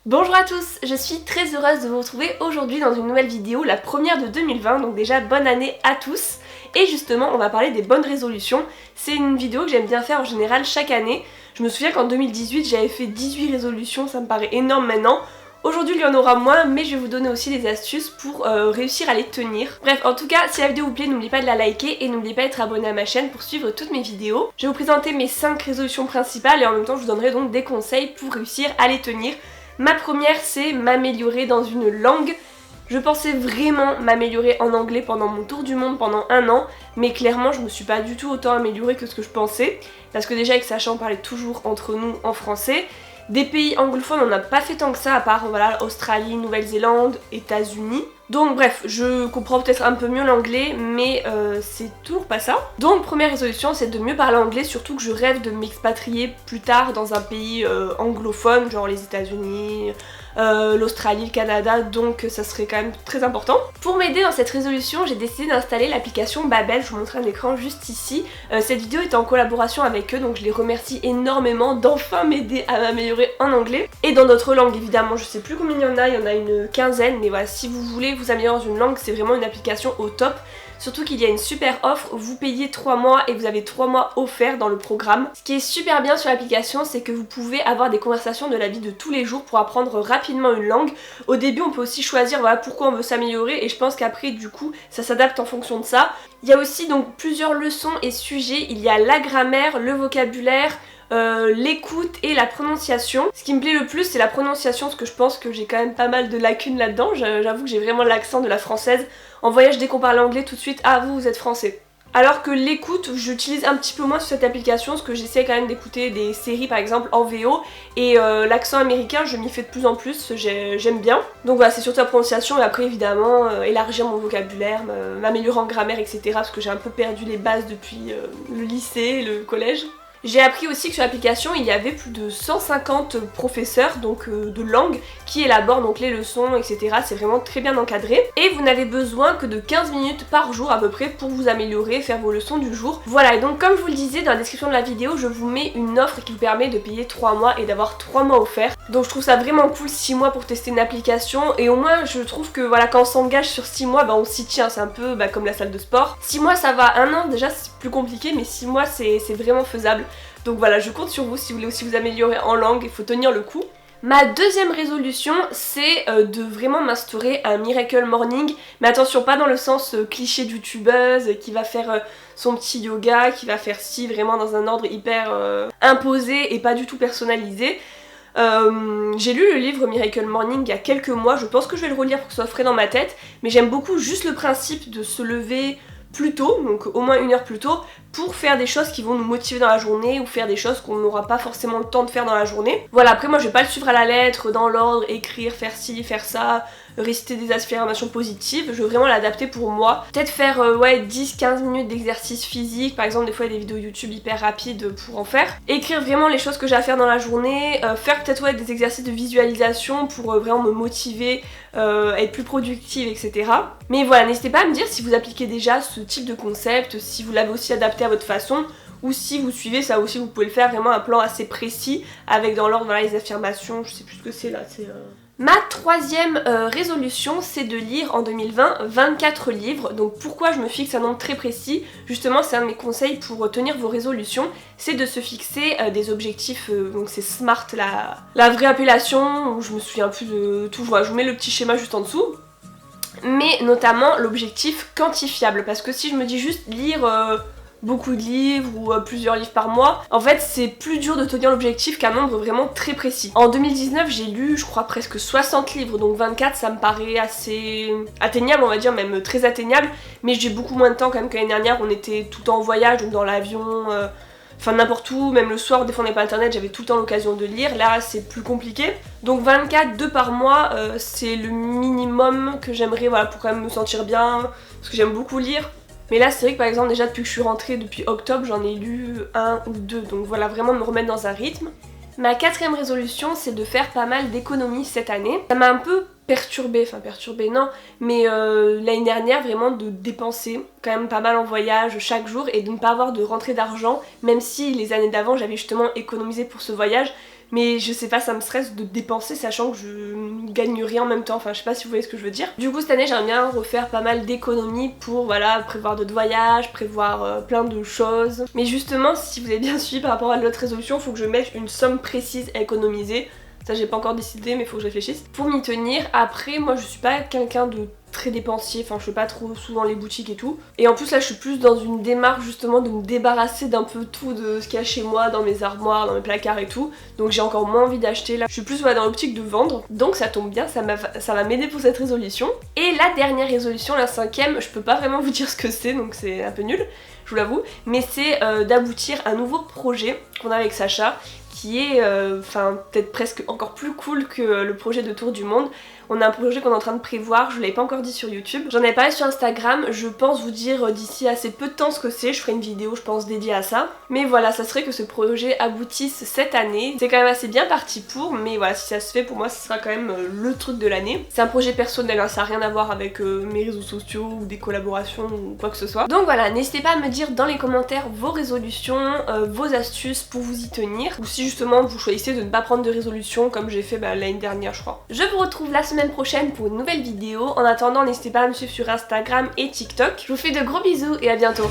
Bonjour à tous, je suis très heureuse de vous retrouver aujourd'hui dans une nouvelle vidéo, la première de 2020, donc déjà bonne année à tous. Et justement on va parler des bonnes résolutions, c'est une vidéo que j'aime bien faire en général chaque année. Je me souviens qu'en 2018 j'avais fait 18 résolutions, ça me paraît énorme maintenant. Aujourd'hui il y en aura moins, mais je vais vous donner aussi des astuces pour réussir à les tenir. Bref, en tout cas, si la vidéo vous plaît, n'oubliez pas de la liker et n'oubliez pas d'être abonné à ma chaîne pour suivre toutes mes vidéos. Je vais vous présenter mes 5 résolutions principales et en même temps je vous donnerai donc des conseils pour réussir à les tenir. Ma première, c'est m'améliorer dans une langue. Je pensais vraiment m'améliorer en anglais pendant mon tour du monde pendant un an, mais clairement je me suis pas du tout autant améliorée que ce que je pensais, parce que déjà avec Sacha on parlait toujours entre nous en français. Des pays anglophones on n'a pas fait tant que ça, à part voilà, Australie, Nouvelle-Zélande, États-Unis. Donc bref, je comprends peut-être un peu mieux l'anglais, mais c'est toujours pas ça. Donc première résolution, c'est de mieux parler anglais, surtout que je rêve de m'expatrier plus tard dans un pays anglophone, genre les États-Unis, l'Australie, le Canada, donc ça serait quand même très important. Pour m'aider dans cette résolution, j'ai décidé d'installer l'application Babbel, je vous montre un écran juste ici. Cette vidéo est en collaboration avec eux, donc je les remercie énormément d'enfin m'aider à m'améliorer en anglais. Et dans d'autres langues évidemment, je sais plus combien il y en a une quinzaine, mais voilà, si vous voulez vous améliorer dans une langue, c'est vraiment une application au top. Surtout qu'il y a une super offre, vous payez 3 mois et vous avez 3 mois offerts dans le programme. Ce qui est super bien sur l'application, c'est que vous pouvez avoir des conversations de la vie de tous les jours pour apprendre rapidement une langue. Au début on peut aussi choisir voilà, pourquoi on veut s'améliorer et je pense qu'après du coup ça s'adapte en fonction de ça. Il y a aussi donc plusieurs leçons et sujets, il y a la grammaire, le vocabulaire, l'écoute et la prononciation. Ce qui me plaît le plus c'est la prononciation parce que je pense que j'ai quand même pas mal de lacunes là-dedans, j'avoue que j'ai vraiment l'accent de la française. En voyage dès qu'on parle anglais tout de suite, ah vous êtes français. Alors que l'écoute, j'utilise un petit peu moins sur cette application parce que j'essaie quand même d'écouter des séries par exemple en VO et l'accent américain je m'y fais de plus en plus, j'aime bien. Donc voilà, c'est surtout la prononciation et après évidemment élargir mon vocabulaire, m'améliorer en grammaire etc. parce que j'ai un peu perdu les bases depuis le lycée, le collège. J'ai appris aussi que sur l'application il y avait plus de 150 professeurs donc de langue qui élaborent donc les leçons etc. C'est vraiment très bien encadré et vous n'avez besoin que de 15 minutes par jour à peu près pour vous améliorer, faire vos leçons du jour. Voilà, et donc comme je vous le disais dans la description de la vidéo, je vous mets une offre qui vous permet de payer 3 mois et d'avoir 3 mois offerts. Donc je trouve ça vraiment cool, 6 mois pour tester une application et au moins je trouve que voilà, quand on s'engage sur 6 mois on s'y tient, c'est un peu comme la salle de sport. 6 mois ça va, 1 an déjà c'est plus compliqué mais 6 mois c'est vraiment faisable. Donc voilà, je compte sur vous si vous voulez aussi vous améliorer en langue, il faut tenir le coup. Ma deuxième résolution, c'est de vraiment m'instaurer un miracle morning, mais attention, pas dans le sens cliché de youtubeuse qui va faire son petit yoga, qui va faire ci vraiment dans un ordre hyper imposé et pas du tout personnalisé. J'ai lu le livre Miracle Morning il y a quelques mois, je pense que je vais le relire pour que ce soit frais dans ma tête, mais j'aime beaucoup juste le principe de se lever plus tôt, donc au moins 1 heure plus tôt, pour faire des choses qui vont nous motiver dans la journée ou faire des choses qu'on n'aura pas forcément le temps de faire dans la journée. Voilà, après moi je vais pas le suivre à la lettre, dans l'ordre, écrire, faire ci, faire ça, réciter des affirmations positives, je veux vraiment l'adapter pour moi. Peut-être faire ouais 10-15 minutes d'exercice physique, par exemple des fois il y a des vidéos YouTube hyper rapides pour en faire. Écrire vraiment les choses que j'ai à faire dans la journée, faire peut-être ouais des exercices de visualisation pour vraiment me motiver, être plus productive, etc. Mais voilà, n'hésitez pas à me dire si vous appliquez déjà ce type de concept, si vous l'avez aussi adapté à votre façon, ou si vous suivez ça aussi, vous pouvez le faire vraiment un plan assez précis, avec dans l'ordre voilà, les affirmations, je sais plus ce que c'est là, c'est... Ma troisième résolution, c'est de lire en 2020 24 livres. Donc pourquoi je me fixe un nombre très précis? Justement, c'est un de mes conseils pour tenir vos résolutions, c'est de se fixer des objectifs, donc c'est SMART la vraie appellation, où je me souviens plus de tout, voilà, je vous mets le petit schéma juste en dessous. Mais notamment l'objectif quantifiable, parce que si je me dis juste lire beaucoup de livres ou plusieurs livres par mois, en fait c'est plus dur de tenir l'objectif qu'un nombre vraiment très précis. En 2019 j'ai lu je crois presque 60 livres, donc 24 ça me paraît assez atteignable, on va dire même très atteignable, mais j'ai beaucoup moins de temps quand même que l'année dernière, on était tout le temps en voyage, donc dans l'avion, enfin n'importe où, même le soir, des fois on n'avait pas internet, j'avais tout le temps l'occasion de lire, là c'est plus compliqué. Donc 24, 2 par mois, c'est le minimum que j'aimerais voilà, pour quand même me sentir bien, parce que j'aime beaucoup lire. Mais là c'est vrai que par exemple déjà depuis que je suis rentrée, depuis octobre, j'en ai lu 1 ou 2, donc voilà, vraiment me remettre dans un rythme. Ma quatrième résolution c'est de faire pas mal d'économies cette année. Ça m'a un peu perturbée non, mais l'année dernière vraiment de dépenser quand même pas mal en voyage chaque jour et de ne pas avoir de rentrée d'argent, même si les années d'avant j'avais justement économisé pour ce voyage. mais je sais pas, ça me stresse de dépenser sachant que je ne gagne rien en même temps, enfin je sais pas si vous voyez ce que je veux dire. Du coup cette année j'aimerais bien refaire pas mal d'économies pour voilà prévoir d'autres voyages, prévoir plein de choses. Mais justement si vous avez bien suivi par rapport à l'autre résolution, faut que je mette une somme précise à économiser. Ça j'ai pas encore décidé mais faut que je réfléchisse pour m'y tenir. Après moi je suis pas quelqu'un de très dépensier, enfin je fais pas trop souvent les boutiques et tout. Et en plus là je suis plus dans une démarche justement de me débarrasser d'un peu tout de ce qu'il y a chez moi, dans mes armoires, dans mes placards et tout. Donc j'ai encore moins envie d'acheter là. Je suis plus dans l'optique de vendre. Donc ça tombe bien, ça va m'aider pour cette résolution. Et la dernière résolution, la 5e, je peux pas vraiment vous dire ce que c'est donc c'est un peu nul, je vous l'avoue. Mais c'est d'aboutir à un nouveau projet qu'on a avec Sacha qui est peut-être presque encore plus cool que le projet de tour du monde. On a un projet qu'on est en train de prévoir, je vous l'avais pas encore dit sur YouTube. J'en ai parlé sur Instagram, je pense vous dire d'ici assez peu de temps ce que c'est, je ferai une vidéo je pense dédiée à ça. Mais voilà, ça serait que ce projet aboutisse cette année. C'est quand même assez bien parti pour, mais voilà, si ça se fait pour moi ce sera quand même le truc de l'année. C'est un projet personnel, hein, ça n'a rien à voir avec mes réseaux sociaux ou des collaborations ou quoi que ce soit. Donc voilà, n'hésitez pas à me dire dans les commentaires vos résolutions, vos astuces pour vous y tenir. Ou si justement vous choisissez de ne pas prendre de résolution comme j'ai fait l'année dernière je crois. Je vous retrouve la semaine prochaine pour une nouvelle vidéo. En attendant, n'hésitez pas à me suivre sur Instagram et TikTok. Je vous fais de gros bisous et à bientôt.